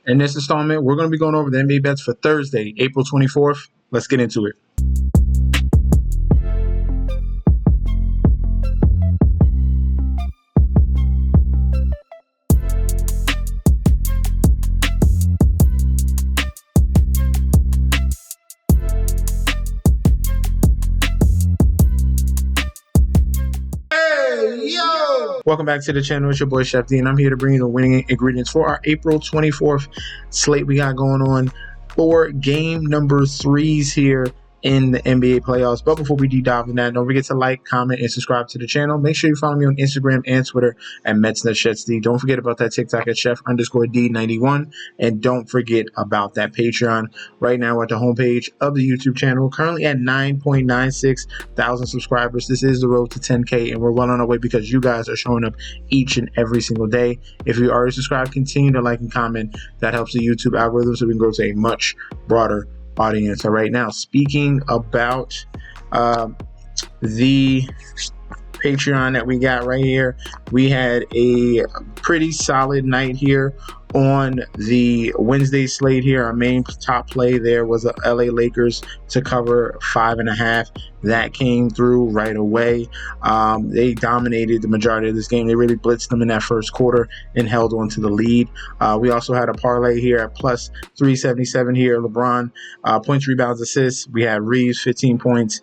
In this installment, we're going to be going over the NBA bets for Thursday, April 24th. Let's get into it. Welcome back to the channel. It's your boy Chef D, and I'm here to bring you the winning ingredients for our April 24th slate we got going on for game number 3s here in the NBA playoffs. But before we deep dive into that, don't forget to like, comment, and subscribe to the channel. Make sure you follow me on Instagram and Twitter at MetsNetChefD. Don't forget about that TikTok at Chef_D91. And don't forget about that Patreon. Right now at the homepage of the YouTube channel, currently at 9.96 thousand subscribers. This is the road to 10K, and we're well on our way because you guys are showing up each and every single day. If you already subscribed, continue to like and comment. That helps the YouTube algorithm so we can grow to a much broader audience. All right, now speaking about the Patreon that we got right here, we had a pretty solid night here on the Wednesday slate here. Our main top play there was the LA Lakers to cover 5.5. That came through right away. They dominated the majority of this game. They really blitzed them in that first quarter and held on to the lead. We also had a parlay here at plus 377 here. LeBron, points, rebounds, assists. We had Reeves, 15 points,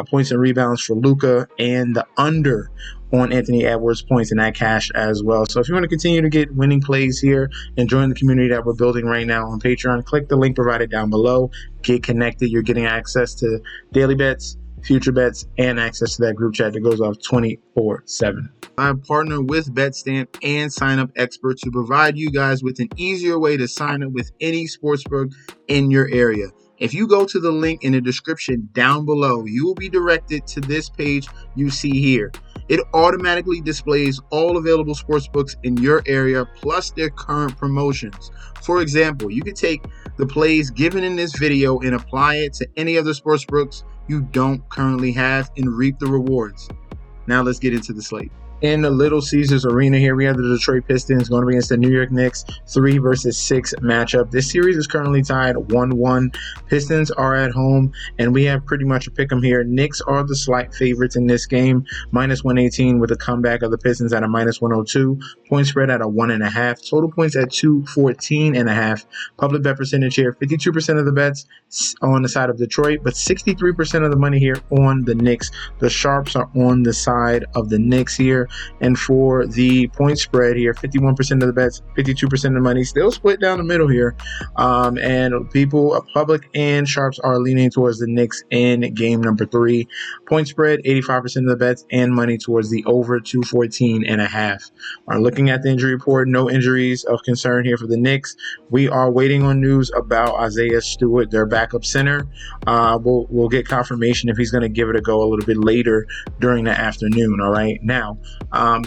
points and rebounds for Luka, and the under on Anthony Edwards points in that cash as well. So if you want to continue to get winning plays here and join the community that we're building right now on Patreon, click the link provided down below. Get connected. You're getting access to daily bets, future bets, and access to that group chat that goes off 24/7. I'm partnered with BetStamp and Sign Up Expert to provide you guys with an easier way to sign up with any sportsbook in your area. If you go to the link in the description down below, you will be directed to this page you see here. It automatically displays all available sportsbooks in your area plus their current promotions. For example, you could take the plays given in this video and apply it to any other sportsbooks you don't currently have and reap the rewards. Now let's get into the slate. In the Little Caesars Arena here, we have the Detroit Pistons going against the New York Knicks, 3 versus 6 matchup. This series is currently tied 1-1. Pistons are at home, and we have pretty much a pick 'em here. Knicks are the slight favorites in this game, minus 118 with a comeback of the Pistons at a minus 102. Point spread at a 1.5. Total points at 214.5. Public bet percentage here, 52% of the bets on the side of Detroit, but 63% of the money here on the Knicks. The sharps are on the side of the Knicks here. And for the point spread here, 51% of the bets, 52% of the money, still split down the middle here. And people, public and sharps, are leaning towards the Knicks in game number 3. Point spread, 85% of the bets and money towards the over 214.5. Looking at the injury report, no injuries of concern here for the Knicks. We are waiting on news about Isaiah Stewart, their backup center. We'll get confirmation if he's going to give it a go a little bit later during the afternoon. All right, now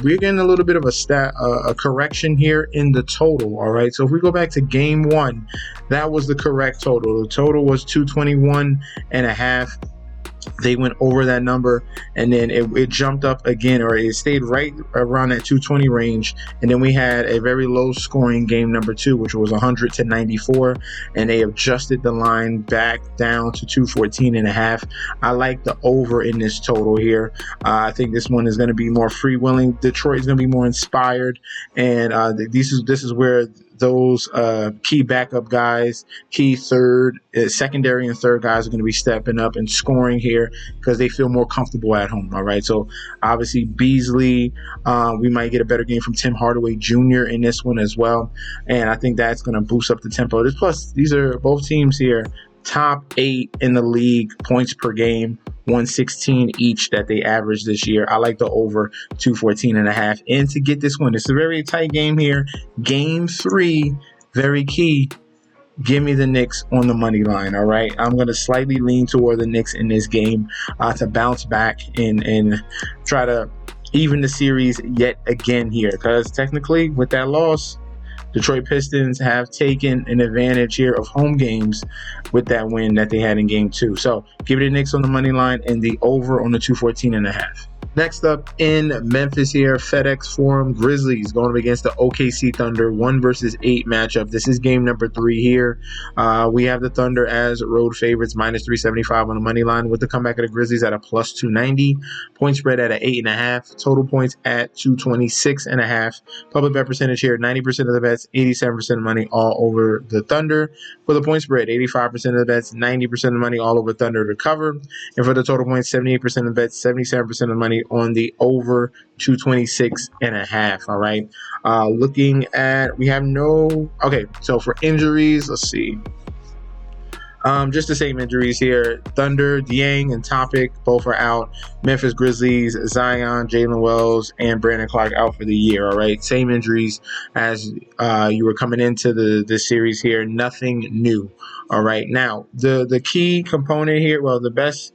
we're getting a little bit of a correction here in the total. All right, so if we go back to game 1, that was the correct total. The total was 221.5. They went over that number, and then it jumped up again, or it stayed right around that 220 range. And then we had a very low scoring game number 2, which was 100-94, and they adjusted the line back down to 214.5. I like the over in this total here. I think this one is going to be more freewheeling. Detroit is going to be more inspired, and this is where those key backup guys, key secondary and third guys are going to be stepping up and scoring here because they feel more comfortable at home. All right, so obviously Beasley, we might get a better game from Tim Hardaway Jr. in this one as well, and I think that's going to boost up the tempo. Plus, these are both teams here top 8 in the league points per game, 116 each that they averaged this year. I like the over 214.5. And to get this one, it's a very tight game here. Game 3, very key. Give me the Knicks on the money line, all right? I'm going to slightly lean toward the Knicks in this game to bounce back and try to even the series yet again here, because technically with that loss, Detroit Pistons have taken an advantage here of home games with that win that they had in game 2. So give it to Knicks on the money line and the over on the 214.5. Next up in Memphis here, FedEx Forum, Grizzlies going up against the OKC Thunder, 1 versus 8 matchup. This is game number 3 here. We have the Thunder as road favorites, minus 375 on the money line, with the comeback of the Grizzlies at a plus 290. Point spread at a 8.5. Total points at 226.5. Public bet percentage here, 90% of the bets, 87% of money all over the Thunder. For the point spread, 85% of the bets, 90% of the money all over Thunder to cover. And for the total points, 78% of the bets, 77% of the money on the over 226.5. All right. Looking at, we have no, okay, so for injuries, let's see. Just the same injuries here. Thunder, Dieng, and Topic both are out. Memphis Grizzlies, Zion, Jalen Wells, and Brandon Clark out for the year. All right, same injuries as you were coming into the series here. Nothing new. All right, now the key component here, well, the best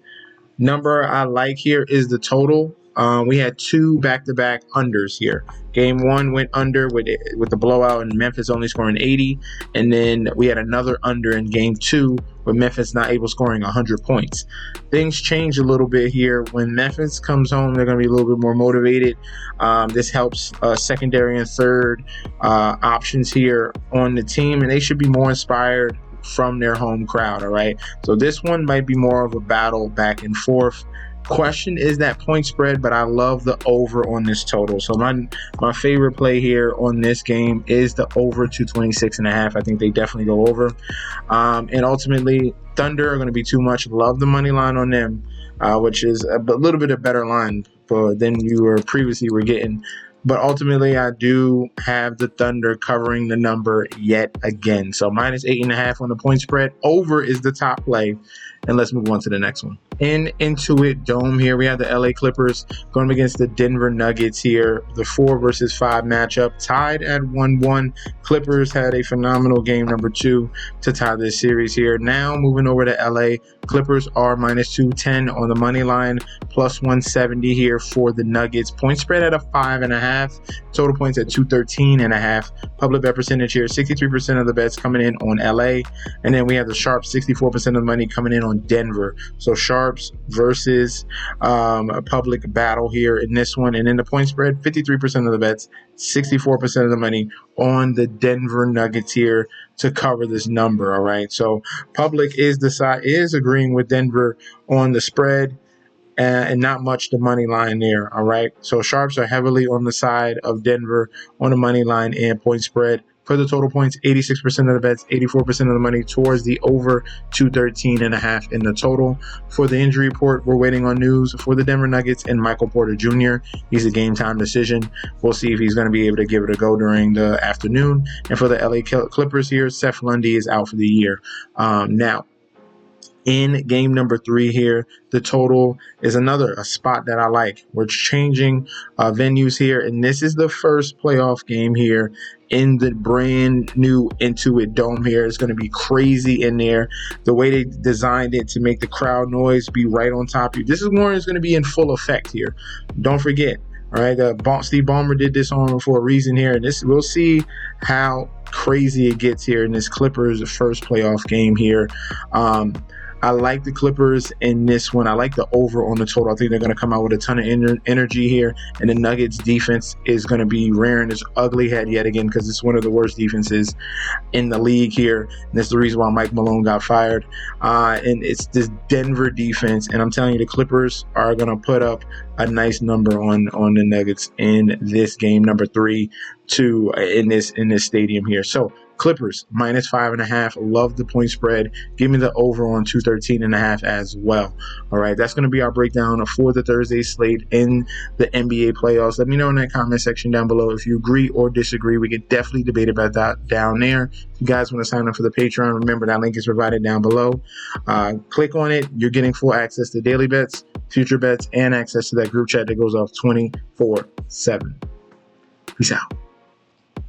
number I like here is the total. We had 2 back-to-back unders here. Game 1 went under with the blowout and Memphis only scoring 80. And then we had another under in Game 2 with Memphis not able scoring 100 points. Things change a little bit here. When Memphis comes home, they're going to be a little bit more motivated. This helps secondary and third options here on the team, and they should be more inspired from their home crowd. All right, so this one might be more of a battle back and forth. Question is that point spread, but I love the over on this total. So my favorite play here on this game is the over 226.5. I think they definitely go over. And ultimately, Thunder are going to be too much. Love the money line on them, which is a little bit of better line than you were previously were getting. But ultimately, I do have the Thunder covering the number yet again. So minus 8.5 on the point spread. Over is the top play. And let's move on to the next one. In Intuit Dome here, we have the LA Clippers going against the Denver Nuggets here. The 4 versus 5 matchup, tied at 1-1. Clippers had a phenomenal game number 2 to tie this series here. Now moving over to LA, Clippers are minus 210 on the money line, plus 170 here for the Nuggets. Point spread at a 5.5. Total points at 213.5. Public bet percentage here, 63% of the bets coming in on LA. And then we have the sharp 64% of the money coming in on Denver. So sharps versus a public battle here in this one. And in the point spread, 53% of the bets, 64% of the money on the Denver Nuggets here to cover this number. All right, so public is agreeing with Denver on the spread and not much the money line there. All right, so sharps are heavily on the side of Denver on the money line and point spread. For the total points, 86% of the bets, 84% of the money towards the over 213.5 in the total. For the injury report, we're waiting on news for the Denver Nuggets and Michael Porter Jr. He's a game time decision. We'll see if he's going to be able to give it a go during the afternoon. And for the LA Clippers here, Seth Lundy is out for the year. Now, in game number 3 here, the total is a spot that I like. We're changing venues here, and this is the first playoff game here in the brand new Intuit Dome here. It's going to be crazy in there. The way they designed it to make the crowd noise be right on top of you. This is more is going to be in full effect here. Don't forget. All right, Steve Ballmer did this on for a reason here, and we'll see how crazy it gets here in this Clippers' first playoff game here. I like the Clippers in this one. I like the over on the total. I think they're going to come out with a ton of energy here. And the Nuggets defense is going to be rearing its ugly head yet again because it's one of the worst defenses in the league here. And that's the reason why Mike Malone got fired. And it's this Denver defense. And I'm telling you, the Clippers are going to put up a nice number on the Nuggets in this game number 3 in this stadium here. So Clippers minus 5.5. Love the point spread. Give me the over on 213.5 as well. All right, that's going to be our breakdown for the Thursday slate in the NBA playoffs. Let me know in that comment section down below if you agree or disagree. We could definitely debate about that down there. If you guys want to sign up for the Patreon, remember that link is provided down below. Click on it. You're getting full access to daily bets, future bets, and access to that group chat that goes off 24/7. Peace out.